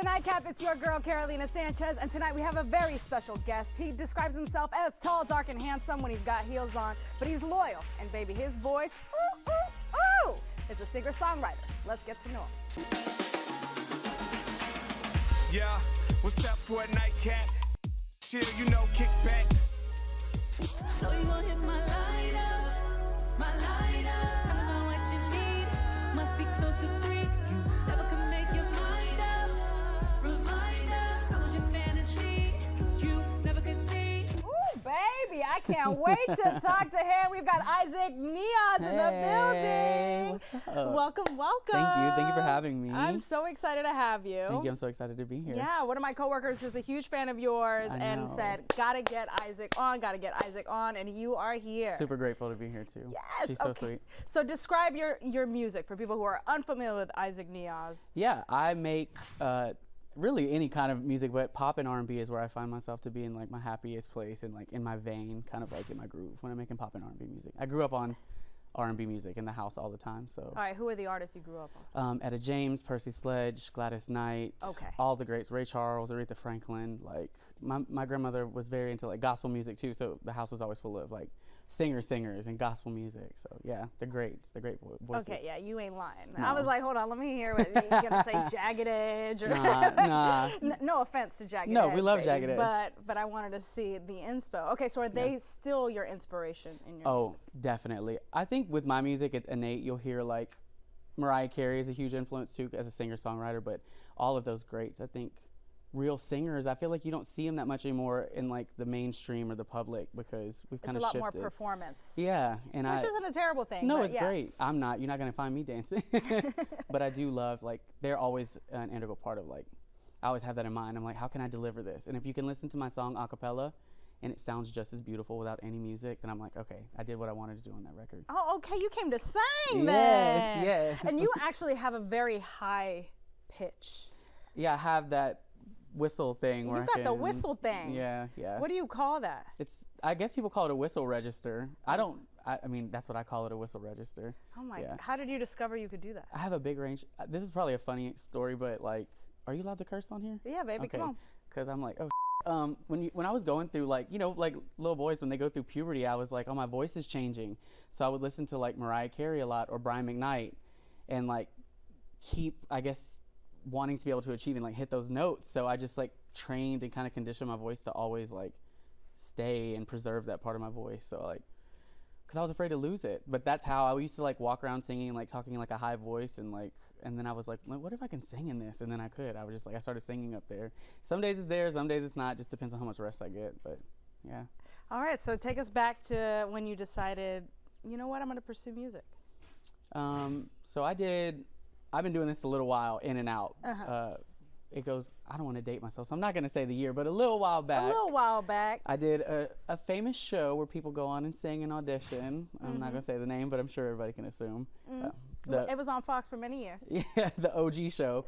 the Nightcap, it's your girl Carolina Sanchez, and tonight we have a very special guest. He describes himself as tall, dark, and handsome when he's got heels on, but he's loyal, and baby, his voice, ooh, ooh, ooh, is a singer-songwriter. Let's get to know him. Yeah, what's up for a nightcap? Chill, you know, kick back. So you gon' hit my light up, my light up. Tell me about what you need, must be close to 3. You never could make your mind up. Reminder, I was your fantasy, you never could see. Ooh, baby, I can't wait to talk to him. We've got Isaac Niaz in the building. What's up? Welcome, welcome. Thank you for having me. I'm so excited to have you. Thank you, I'm so excited to be here. Yeah, one of my coworkers is a huge fan of yours and said, gotta get Isaac on, and you are here. Super grateful to be here too. Yes. She's so sweet. So describe your music for people who are unfamiliar with Isaac Niaz. Yeah, I make really any kind of music, but pop and R&B is where I find myself to be in like my happiest place and like in my vein, kind of like in my groove when I'm making pop and R&B music. I grew up on R&B music in the house all the time. So. All right, who are the artists you grew up on? Etta James, Percy Sledge, Gladys Knight, Okay. all the greats, Ray Charles, Aretha Franklin. Like my grandmother was very into like gospel music too, so the house was always full of like singers and gospel music. So yeah, the great voices. Okay, yeah, you ain't lying. No. I was like, hold on, let me hear what you're gonna say. Jagged Edge, or Nah. no offense to Jagged Edge. No, we love baby, Jagged Edge. But I wanted to see the inspo. Okay, so are they still your inspiration in your music? Definitely. I think with my music, it's innate. You'll hear like Mariah Carey is a huge influence too as a singer-songwriter, but all of those greats, I think real singers, I feel like you don't see them that much anymore in like the mainstream or the public because we've kind of shifted. It's a lot more performance. Yeah, and which isn't a terrible thing. No, but it's yeah. great. You're not gonna find me dancing, but I do love like they're always an integral part of like. I always have that in mind. I'm like, how can I deliver this? And if you can listen to my song a cappella, and it sounds just as beautiful without any music, then I'm like, okay, I did what I wanted to do on that record. Oh, okay, you came to sing Yes, then. yes. And you actually have a very high pitch. Yeah, I have that whistle thing. You where got the whistle thing. Yeah. What do you call that? I guess people call it a whistle register. I mean, that's what I call it, a whistle register. Oh my, Yeah. how did you discover you could do that? I have a big range. This is probably a funny story, but like, are you allowed to curse on here? Yeah, baby, Okay. come on. Because I'm like, oh, when I was going through like, you know, like little boys, when they go through puberty, I was like, oh, my voice is changing. So I would listen to like Mariah Carey a lot or Brian McKnight and like keep, I guess, wanting to be able to achieve and like hit those notes. So I just like trained and kind of conditioned my voice to always like stay and preserve that part of my voice. So like, because I was afraid to lose it. But that's how I used to like walk around singing, like talking like a high voice and then I was like, what if I can sing in this? And then I could. I was just like, I started singing up there. Some days it's there, some days it's not. Just depends on how much rest I get. But yeah. All right, so take us back to when you decided, you know what, I'm going to pursue music. So I've been doing this a little while, in and out. It goes, I don't want to date myself, so I'm not going to say the year, but a little while back. I did a famous show where people go on and sing and audition. I'm not going to say the name, but I'm sure everybody can assume. It was on Fox for many years. Yeah, the OG show.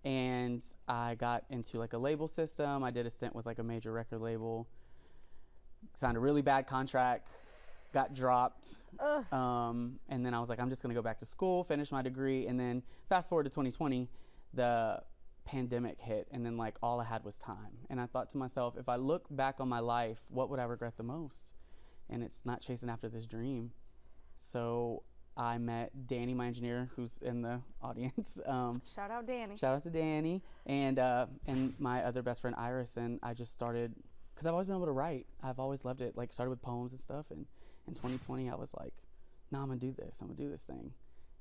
And I got into like a label system. I did a stint with like a major record label. Signed a really bad contract. Got dropped. And then I was like, I'm just going to go back to school, finish my degree. And then fast forward to 2020, the pandemic hit, and then like all I had was time. And I thought to myself, if I look back on my life, what would I regret the most? And it's not chasing after this dream. So I met Danny, my engineer, who's in the audience. Shout out Danny. Shout out to Danny, and my other best friend Iris. And I just started, because I've always been able to write. I've always loved it. Like started with poems and stuff. And in 2020, I was like, no, I'm gonna do this. I'm gonna do this thing.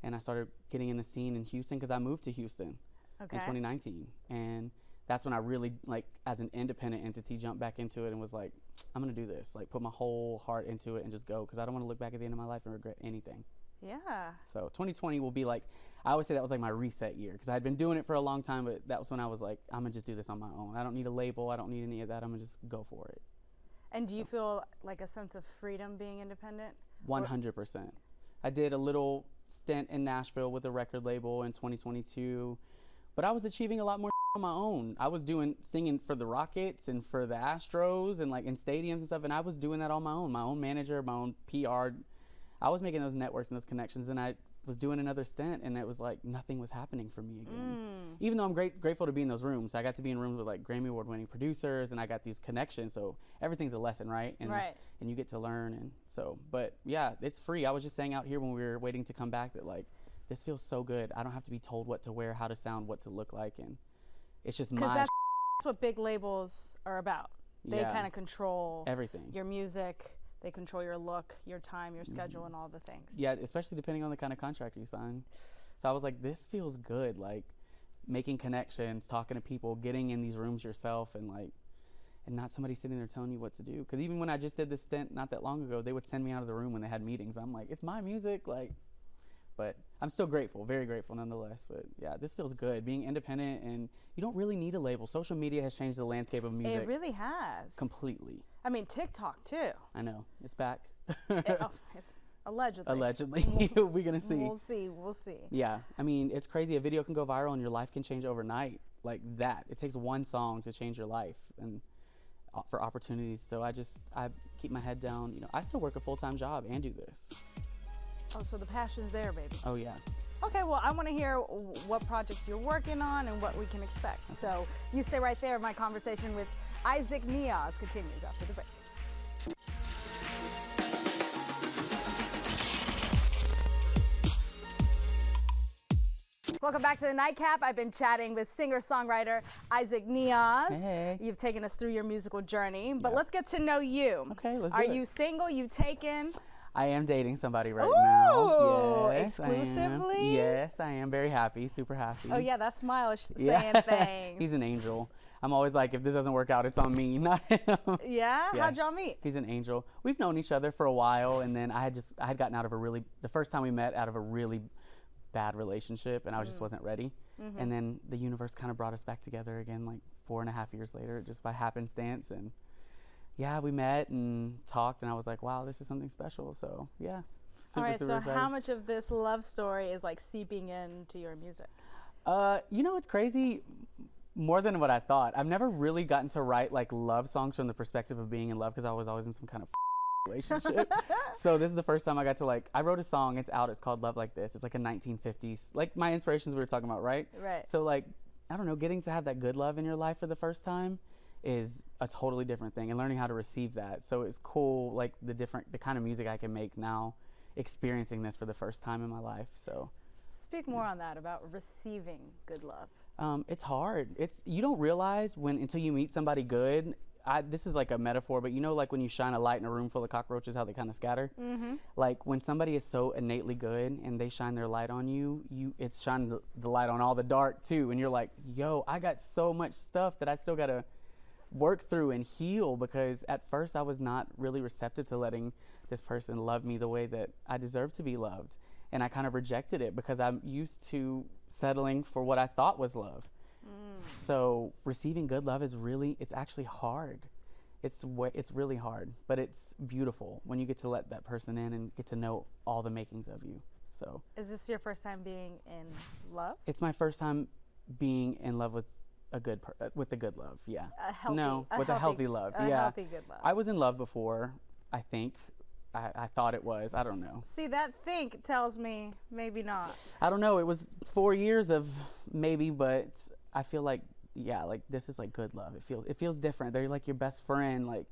And I started getting in the scene in Houston because I moved to Houston in 2019. And that's when I really, like, as an independent entity, jumped back into it and was like, I'm gonna do this. Like, put my whole heart into it and just go, because I don't want to look back at the end of my life and regret anything. Yeah. So 2020 will be like, I always say that was like my reset year, because I had been doing it for a long time, but that was when I was like, I'm gonna just do this on my own. I don't need a label. I don't need any of that. I'm gonna just go for it. And do you feel like a sense of freedom being independent? 100%. I did a little stint in Nashville with a record label in 2022, but I was achieving a lot more on my own. I was singing for the Rockets and for the Astros and like in stadiums and stuff, and I was doing that on my own manager, my own PR. I was making those networks and those connections. Then I was doing another stint, and it was like nothing was happening for me again. Even though I'm grateful to be in those rooms. I got to be in rooms with like Grammy Award winning producers, and I got these connections, so everything's a lesson, right? And and you get to learn. And so, but yeah, it's free. I was just saying out here when we were waiting to come back that like this feels so good. I don't have to be told what to wear, how to sound, what to look like, and it's just because that's what big labels are about. They kind of control everything, your music. They control your look, your time, your schedule, and all the things. Yeah, especially depending on the kind of contract you sign. So I was like, this feels good, like making connections, talking to people, getting in these rooms yourself, and like, and not somebody sitting there telling you what to do. Because even when I just did this stint not that long ago, they would send me out of the room when they had meetings. I'm like, it's my music, like, but I'm still grateful, very grateful nonetheless. But yeah, this feels good, being independent, and you don't really need a label. Social media has changed the landscape of music. It really has. Completely. I mean, TikTok too. I know, it's back. It's allegedly. Allegedly, we're gonna see. We'll see. Yeah, I mean, it's crazy. A video can go viral and your life can change overnight, like that. It takes one song to change your life, and for opportunities. So I keep my head down. You know, I still work a full-time job and do this. Oh, so the passion's there, baby. Oh yeah. Okay, well, I want to hear what projects you're working on and what we can expect. Okay. So you stay right there. My conversation with Isaac Niaz continues after the break. Welcome back to the Nightcap. I've been chatting with singer-songwriter Isaac Niaz. Hey. You've taken us through your musical journey, but let's get to know you. Okay, let's do it. Are you single? You taken? I am dating somebody right Ooh, now. Yes, exclusively? I am. Yes, I am. Very happy, super happy. Oh yeah, that smile is saying things. He's an angel. I'm always like, if this doesn't work out, it's on me, not him. Yeah? How'd y'all meet? He's an angel. We've known each other for a while, and then I had gotten out of the first time we met, out of a really bad relationship, and I just wasn't ready. And then the universe kind of brought us back together again, like 4.5 years later, just by happenstance. And yeah, we met and talked, and I was like, wow, this is something special. So yeah, super excited. how much of this love story is like seeping into your music? You know, it's crazy. More than what I thought. I've never really gotten to write like love songs from the perspective of being in love, because I was always in some kind of relationship. So this is the first time I got to I wrote a song, it's out, it's called Love Like This. It's like a 1950s, like my inspirations we were talking about, right? Right. So like, I don't know, getting to have that good love in your life for the first time is a totally different thing, and learning how to receive that. So it's cool, like the kind of music I can make now, experiencing this for the first time in my life. So speak more on that, about receiving good love. It's hard. You don't realize until you meet somebody good. This is like a metaphor, but you know, like when you shine a light in a room full of cockroaches, how they kind of scatter? Like when somebody is so innately good and they shine their light on you, it's shining the light on all the dark too. And you're like, yo, I got so much stuff that I still got to work through and heal, because at first I was not really receptive to letting this person love me the way that I deserve to be loved. And I kind of rejected it because I'm used to settling for what I thought was love. So receiving good love it's actually hard. It's really hard, but it's beautiful when you get to let that person in and get to know all the makings of you. So is this your first time being in love? It's my first time being in love with with the good love. Yeah. A healthy love. A yeah. healthy good love. I was in love before, I think. I thought it was. I don't know. See, that think tells me maybe not. I don't know. It was 4 years of maybe, but I feel like, yeah, like this is like good love. It feels different. They're like your best friend, like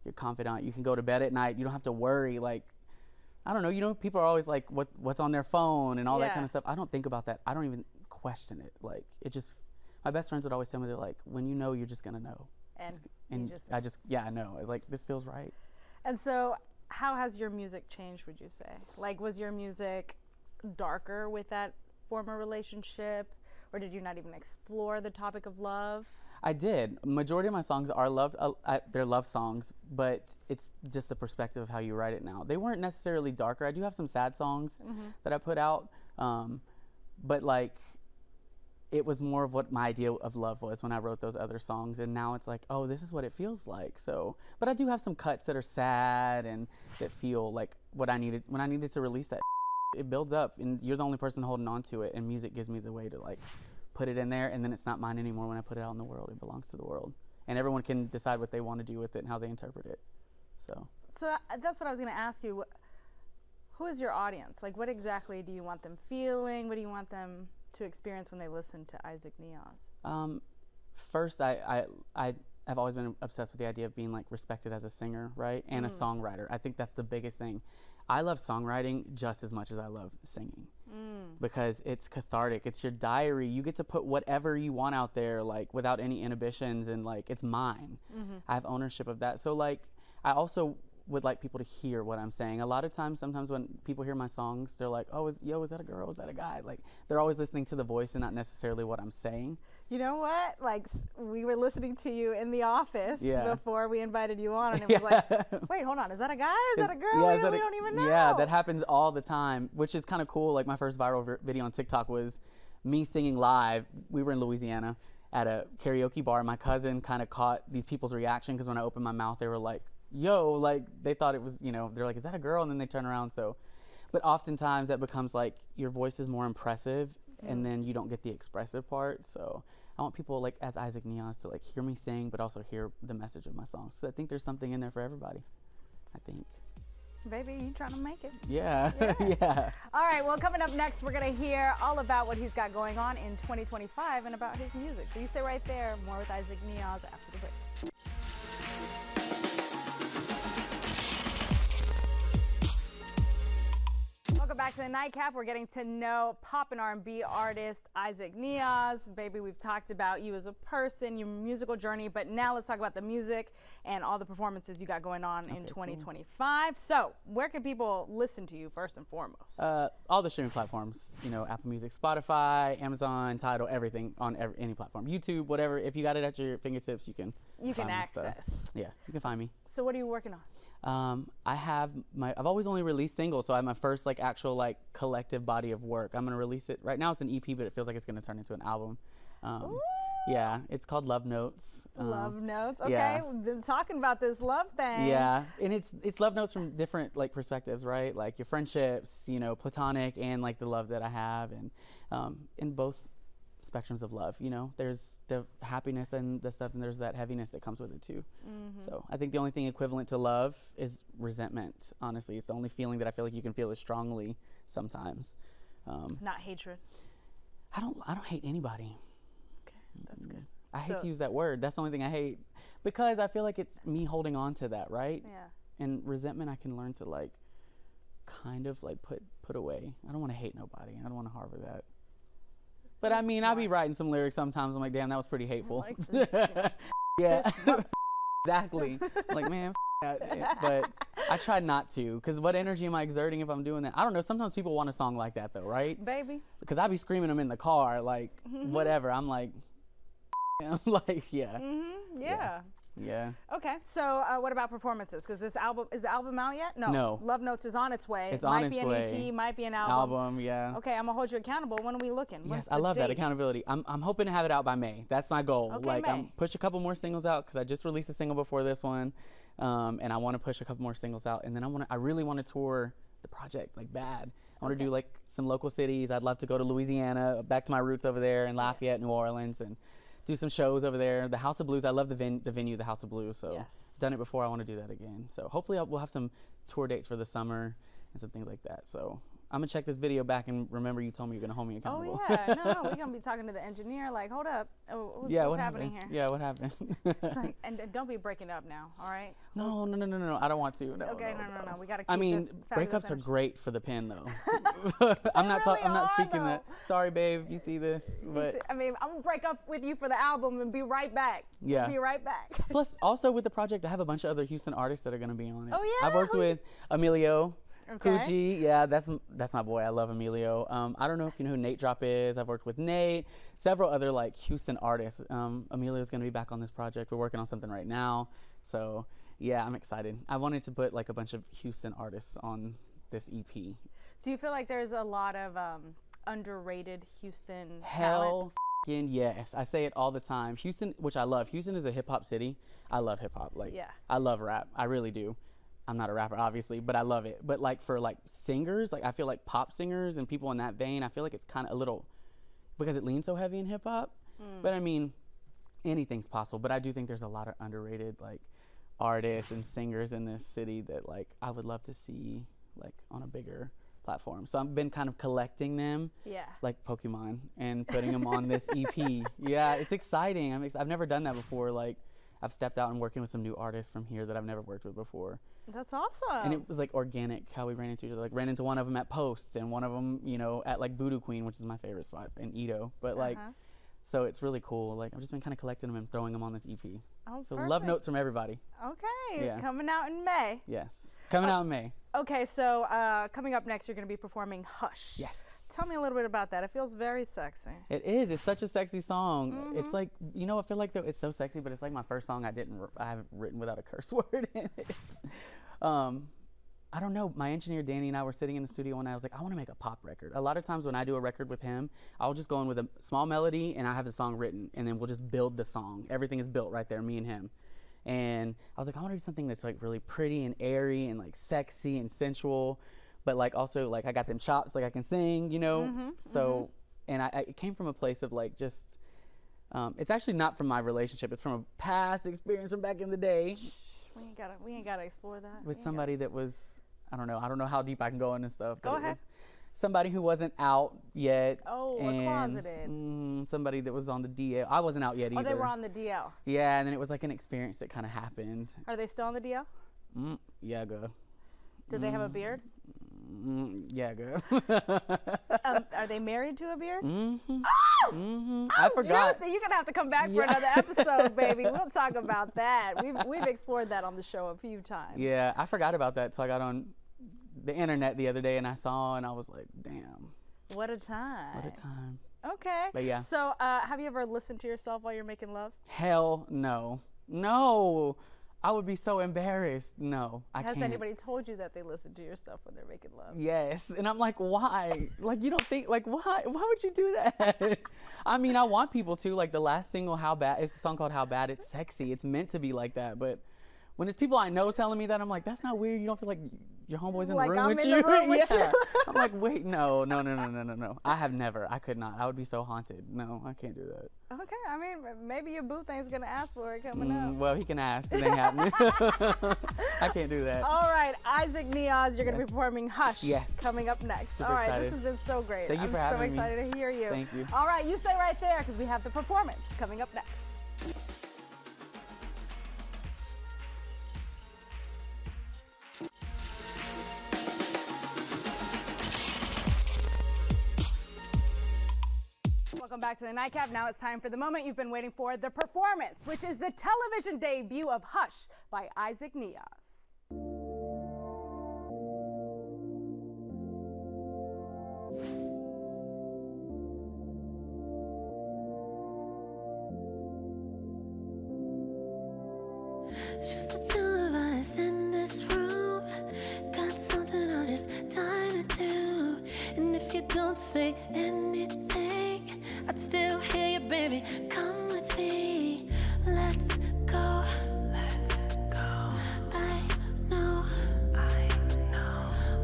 your confidant. You can go to bed at night. You don't have to worry. Like, I don't know. You know, people are always like, what's on their phone and all that kind of stuff. I don't think about that. I don't even question it. Like, my best friends would always tell me, they're like, when you know, you're just gonna know. And I know. It's like, this feels right. And so, how has your music changed, would you say? Like, was your music darker with that former relationship, or did you not even explore the topic of love? I did. Majority of my songs are they're love songs, but it's just the perspective of how you write it now. They weren't necessarily darker. I do have some sad songs that I put out, but like, it was more of what my idea of love was when I wrote those other songs, and now it's like, oh, this is what it feels like. So, but I do have some cuts that are sad and that feel like what I needed when I needed to release that. It builds up, and you're the only person holding on to it, and music gives me the way to like put it in there, and then it's not mine anymore when I put it out in the world. It belongs to the world, and everyone can decide what they want to do with it and how they interpret it. So that's what I was going to ask you. Who is your audience? Like, what exactly do you want them feeling? What do you want them to experience when they listen to Isaac Niaz? First, I've always been obsessed with the idea of being like respected as a singer, right? And a songwriter. I think that's the biggest thing. I love songwriting just as much as I love singing because it's cathartic. It's your diary. You get to put whatever you want out there, like without any inhibitions, and like it's mine. I have ownership of that. So like, I also would like people to hear what I'm saying. A lot of times, sometimes when people hear my songs, they're like, "Oh, is that a girl? Is that a guy?" Like they're always listening to the voice and not necessarily what I'm saying. You know what? Like, we were listening to you in the office before we invited you on, and it was like, wait, hold on, is that a guy? Is that a girl? We don't even know. Yeah, that happens all the time, which is kind of cool. Like my first viral video on TikTok was me singing live. We were in Louisiana at a karaoke bar. My cousin kind of caught these people's reaction because when I opened my mouth, they were like, yo, like they thought it was, they're like, is that a girl? And then they turn around. So, but oftentimes that becomes like your voice is more impressive and then you don't get the expressive part. So I want people like as Isaac Niaz to like hear me sing, but also hear the message of my songs. So I think there's something in there for everybody, I think. Baby, you trying to make it. Yeah. Yeah. All right, well, coming up next, we're going to hear all about what he's got going on in 2025 and about his music. So you stay right there. More with Isaac Niaz after the break. Welcome back to the Nightcap. We're getting to know pop and R&B artist Isaac Niaz. Baby, we've talked about you as a person, your musical journey, but now let's talk about the music and all the performances you got going on in 2025. Cool. So where can people listen to you first and foremost? All the streaming platforms, Apple Music, Spotify, Amazon, Tidal, everything on any platform. YouTube, whatever. If you got it at your fingertips, you can access. Yeah, you can find me. So what are you working on? I've always only released singles, so I have my first like actual like collective body of work. I'm gonna release it right now. It's an EP, but it feels like it's gonna turn into an album. Yeah, it's called Love Notes. Love Notes. Okay, yeah. We've been talking about this love thing. Yeah, and it's love notes from different like perspectives, right? Like your friendships, platonic, and like the love that I have, and in both spectrums of love. There's the happiness and the stuff, and there's that heaviness that comes with it too. So I think the only thing equivalent to love is resentment. Honestly, it's the only feeling that I feel like you can feel as strongly sometimes. Not hatred. I don't hate anybody. Okay, that's good. I hate to use that word. That's the only thing I hate, because I feel like it's me holding on to that, right? Yeah. And resentment I can learn to like kind of like put away. I don't want to hate nobody. I don't want to harbor that. But I mean, I'll be writing some lyrics sometimes. I'm like, damn, that was pretty hateful. Yeah, exactly. Like, man, that. But I try not to, because what energy am I exerting if I'm doing that? I don't know. Sometimes people want a song like that, though, right? Baby. Because I be screaming them in the car, like, whatever. I'm like, yeah. Yeah. Yeah. Okay, so what about performances? Because is the album out yet? No. Love Notes is on its way. It's might on its be an way. EP, might be an album. Yeah. Okay, I'm gonna hold you accountable. When are we looking? Yes, I love that accountability. I'm hoping to have it out by May. That's my goal. Okay, like, May. I'm push a couple more singles out, because I just released a single before this one, and I want to push a couple more singles out, and then I really want to tour the project like bad. I want to do like some local cities. I'd love to go to Louisiana, back to my roots over there in Lafayette, New Orleans, and do some shows over there. The House of Blues, I love the venue, the House of Blues. So done it before, I want to do that again. So hopefully we'll have some tour dates for the summer and some things like that. So I'm gonna check this video back and remember you told me you're gonna hold me accountable. Oh yeah, no, we're gonna be talking to the engineer. Like, hold up, what's happening here? Yeah, what happened? It's like, and don't be breaking up now, all right? No, I don't want to. No, okay, no. We gotta keep this breakups are great for the pen though. I'm not speaking that. Sorry, babe, if you see this, but I'm gonna break up with you for the album and be right back. Yeah. Be right back. Plus, also with the project, I have a bunch of other Houston artists that are gonna be on it. Oh yeah. I've worked with Emilio. Okay. Coochie, yeah, that's my boy. I love Emilio. I don't know if you know who Nate Drop is. I've worked with Nate, several other like Houston artists. Emilio's gonna be back on this project. We're working on something right now, so yeah, I'm excited. I wanted to put like a bunch of Houston artists on this EP. Do you feel like there's a lot of underrated Houston talent? Hell yes, I say it all the time. Houston, which I love. Houston is a hip hop city. I love hip hop. Like, I love rap. I really do. I'm not a rapper, obviously, but I love it. But like for like singers, like I feel like pop singers and people in that vein, I feel like it's kind of a little, because it leans so heavy in hip hop. But I mean, anything's possible. But I do think there's a lot of underrated like artists and singers in this city that like I would love to see like on a bigger platform. So I've been kind of collecting them, Yeah. like Pokemon, and putting them on this EP. Yeah, it's exciting. I've never done that before. Like, I've stepped out and working with some new artists from here that I've never worked with before. That's awesome. And it was like organic how we ran into each other. Like, ran into one of them at Post, and one of them, you know, at like Voodoo Queen, which is my favorite spot in Edo. But like, so it's really cool. Like, I've just been kind of collecting them and throwing them on this EP. Oh, So perfect. love notes from everybody. Okay, Yeah. coming out in May. Yes, coming out in May. Okay, so coming up next, you're going to be performing Hush. Yes. Tell me a little bit about that. It feels very sexy. It is. It's such a sexy song. It's like, you know, I feel like it's so sexy, but it's like my first song I haven't written without a curse word in it. I don't know. My engineer Danny and I were sitting in the studio and I was like, I want to make a pop record. A lot of times when I do a record with him, I'll just go in with a small melody and I have the song written, and then we'll just build the song. Everything is built right there, me and him. And I was like, I want to do something that's like really pretty and airy and like sexy and sensual, but like also like I got them chops, like I can sing, you know? So, and it came from a place of like just, it's actually not from my relationship. It's from a past experience from back in the day We ain't gotta explore that. with somebody that was, I don't know how deep I can go into stuff. Go but it ahead. was somebody who wasn't out yet. Oh, and, closeted. Somebody that was on the DL. I wasn't out yet either. Oh, they were on the DL. Yeah, and then it was like an experience that kind of happened. Are they still on the DL? Yeah, go. Did they have a beard? Yeah, go. Are they married to a beard? I forgot. Juicy, you're gonna have to come back for Yeah. another episode, baby. We'll talk about that. We've explored that on the show a few times. Yeah, I forgot about that till I got on the internet the other day and I saw and I was like, damn, What a time. what a time. Okay. But yeah. So, have you ever listened to yourself while you're making love? Hell no. No. I would be so embarrassed. No, I Has can't. anybody told you that they listen to yourself when they're making love? Yes. And I'm like, why? Like, you don't think, like, why? Why would you do that? I mean, I want people to. Like, the last single, How Bad, it's a song called How Bad It's Sexy. It's meant to be like that. But when it's people I know telling me that, I'm like, that's not weird. You don't feel like your homeboy's in Like the room I'm with in you? the room with Yeah. you. I'm like, wait, no. I have never. I could not. I would be so haunted. No, I can't do that. Okay, I mean, maybe your boo thing's gonna ask for it coming up. Well, he can ask. It ain't happening. I can't do that. All right, Isaac Niaz, you're gonna be Yes. performing Hush. Yes. Coming up next. Super All right, excited. this has been so great. Thank you I'm for so having me. excited to hear you. Thank you. All right, you stay right there because we have the performance coming up next. Welcome back to the Nightcap. Now it's time for the moment you've been waiting for, the performance, which is the television debut of Hush by Isaac Niaz. Just the two of us in this room. Got something I'm just dying to do. And if you don't say anything, I'd still hear you, baby. Come with me. Let's go. Let's go. I know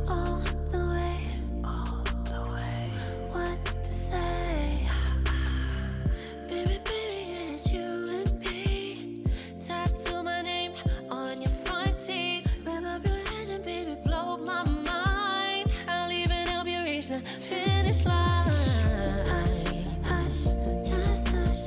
all the way what to say. Baby, it's you and me. Tattoo my name on your front teeth. Rev up your engine, baby, blow my mind. I'll even help you reach the finish line. Hush, hush, just hush.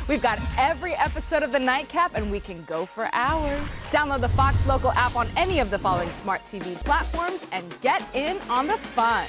We've got every episode of The Nightcap, and we can go for hours. Download the Fox Local app on any of the following smart TV platforms and get in on the fun.